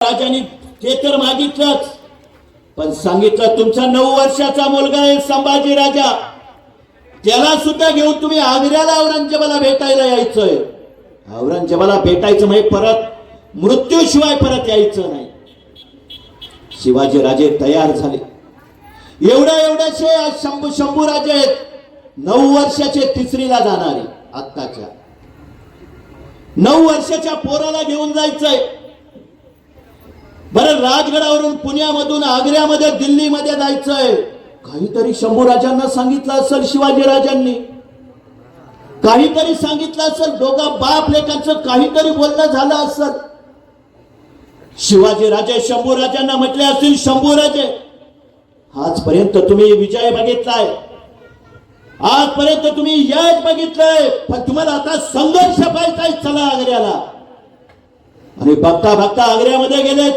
राजांनी ते तर मागितलंच, पण सांगितलं तुमचा 9 वर्षाचा मुलगा आहे संभाजी राजा, त्याला सुद्धा घेऊन तुम्ही आग्र्याला औरंगजेबाला भेटायला यायचंय. औरंगजेबाला भेटायचं म्हणजे परत मृत्यूशिवाय परत यायचं नाही. शिवाजी राजे तयार झाले. एवढ्याशे शंभूराजे आहेत, 9 वर्षाचे तिसरीला जाणारे. आत्ताच्या 9 वर्षाच्या पोराला घेऊन जायचंय. बरं, राजगडावरून पुण्यामधून आग्र्यामध्ये दिल्लीमध्ये जायचंय. काहीतरी शंभूराजांना सांगितलं असेल, शिवाजी राजांनी काहीतरी सांगितलं असेल, दोघा बाप लेकांचं काहीतरी बोलणं झालं असेल. शिवाजी राजे शंभूराजांना म्हटले असतील, शंभूराजे आजपर्यंत तुम्ही विजय बघितलाय, आजपर्यंत तुम्ही यश बघितलंय, पण तुम्हाला आता संघर्ष पाहिजे. चला आग्र्याला. आणि बघता बघता आग्र्यामध्ये गेले.